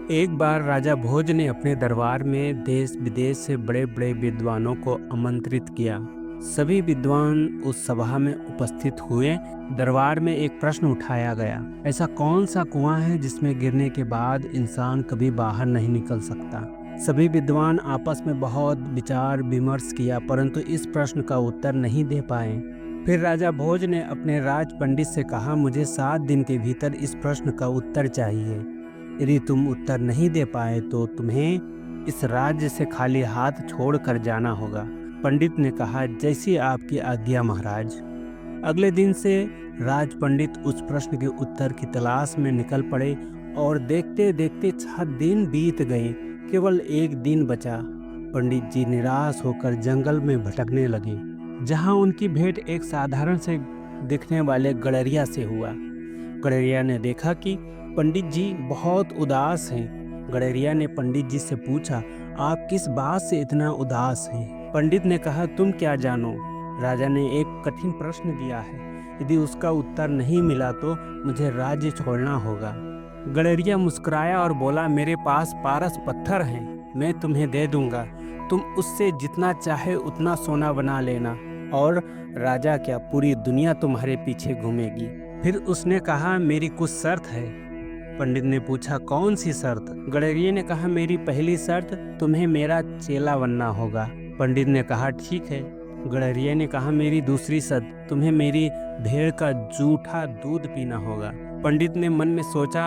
एक बार राजा भोज ने अपने दरबार में देश विदेश से बड़े बड़े विद्वानों को आमंत्रित किया। सभी विद्वान उस सभा में उपस्थित हुए। दरबार में एक प्रश्न उठाया गया, ऐसा कौन सा कुआं है जिसमें गिरने के बाद इंसान कभी बाहर नहीं निकल सकता। सभी विद्वान आपस में बहुत विचार विमर्श किया, परंतु इस प्रश्न का उत्तर नहीं दे पाए। फिर राजा भोज ने अपने राज पंडित से कहा, मुझे 7 दिन के भीतर इस प्रश्न का उत्तर चाहिए। यदि तुम उत्तर नहीं दे पाए तो तुम्हें इस राज्य से खाली हाथ छोड़कर जाना होगा। पंडित ने कहा, जैसी आपकी आज्ञा महाराज। अगले दिन से राज पंडित उस प्रश्न के उत्तर की तलाश में निकल पड़े और देखते देखते 6 दिन बीत गए। केवल एक दिन बचा। पंडित जी निराश होकर जंगल में भटकने लगे, जहां उनकी भेंट एक साधारण से दिखने वाले गड़रिया से हुआ। गड़रिया ने देखा कि पंडित जी बहुत उदास हैं। गड़रिया ने पंडित जी से पूछा, आप किस बात से इतना उदास हैं? पंडित ने कहा, तुम क्या जानो। राजा ने एक कठिन प्रश्न दिया है, यदि उसका उत्तर नहीं मिला तो मुझे राज्य छोड़ना होगा। गड़रिया मुस्कुराया और बोला, मेरे पास पारस पत्थर हैं, मैं तुम्हें दे दूंगा। तुम उससे जितना चाहे उतना सोना बना लेना, और राजा क्या, पूरी दुनिया तुम्हारे पीछे घूमेगी। फिर उसने कहा, मेरी कुछ शर्त है। पंडित ने पूछा, कौन सी शर्त? गड़रिये ने कहा, मेरी पहली शर्त, तुम्हें मेरा चेला बनना होगा। पंडित ने कहा, ठीक है। गड़रिये ने कहा, मेरी दूसरी शर्त, तुम्हें मेरी भेड़ का जूठा दूध पीना होगा। पंडित ने मन में सोचा,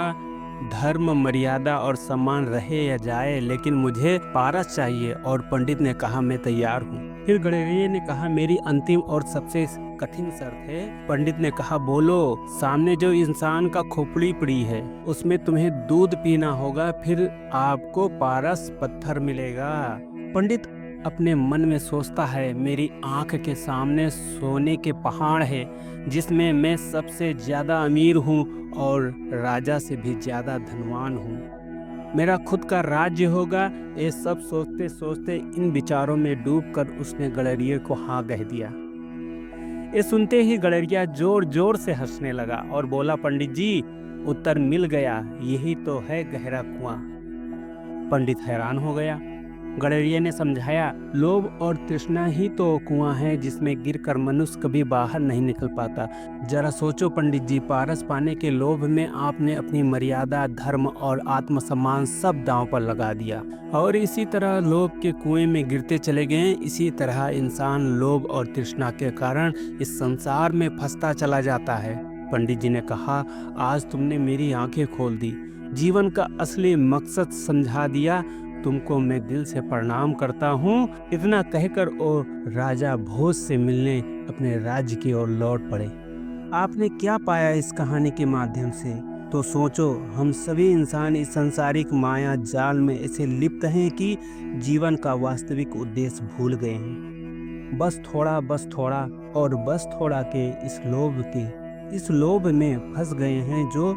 धर्म मर्यादा और सम्मान रहे या जाए, लेकिन मुझे पारस चाहिए। और पंडित ने कहा, मैं तैयार हूँ। फिर गड़रिये ने कहा, मेरी अंतिम और सबसे कठिन शर्त है। पंडित ने कहा, बोलो। सामने जो इंसान का खोपड़ी पड़ी है उसमें तुम्हें दूध पीना होगा, फिर आपको पारस पत्थर मिलेगा। पंडित अपने मन में सोचता है, मेरी आंख के सामने सोने के पहाड़ है, जिसमें मैं सबसे ज्यादा अमीर हूँ और राजा से भी ज्यादा धनवान हूँ। मेरा खुद का राज्य होगा। ये सब सोचते सोचते इन विचारों में डूबकर उसने गड़रिये को हाँ कह दिया। ये सुनते ही गड़रिया जोर जोर से हंसने लगा और बोला, पंडित जी, उत्तर मिल गया, यही तो है गहरा कुआं। पंडित हैरान हो गया। गड़रिये ने समझाया, लोभ और तृष्णा ही तो कुआं है जिसमें गिरकर मनुष्य कभी बाहर नहीं निकल पाता। जरा सोचो पंडित जी, पारस पाने के लोभ में आपने अपनी मर्यादा, धर्म और आत्मसम्मान सब दांव पर लगा दिया, और इसी तरह लोभ के कुएं में गिरते चले गए। इसी तरह इंसान लोभ और तृष्णा के कारण इस संसार में फंसता चला जाता है। पंडित जी ने कहा, आज तुमने मेरी आंखें खोल दी, जीवन का असली मकसद समझा दिया। तुमको मैं दिल से प्रणाम करता हूँ। इतना कहकर वो राजा भोज से मिलने अपने राज्य की ओर लौट पड़े। आपने क्या पाया इस कहानी के माध्यम से? तो सोचो, हम सभी इंसान इस सांसारिक माया जाल में ऐसे लिप्त हैं कि जीवन का वास्तविक उद्देश्य भूल गए हैं। बस थोड़ा और बस थोड़ा के इस लोभ में फंस गए हैं, जो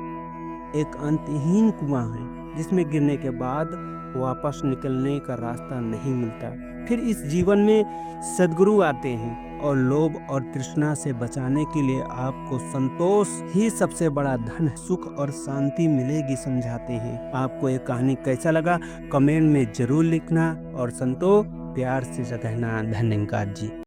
एक अंतहीन कुआं है जिसमें गिरने के बाद वापस निकलने का रास्ता नहीं मिलता। फिर इस जीवन में सद्गुरु आते हैं और लोभ और तृष्णा से बचाने के लिए आपको संतोष ही सबसे बड़ा धन, सुख और शांति मिलेगी समझाते हैं। आपको ये कहानी कैसा लगा कमेंट में जरूर लिखना, और संतो प्यार से कहना। धन्यवाद जी।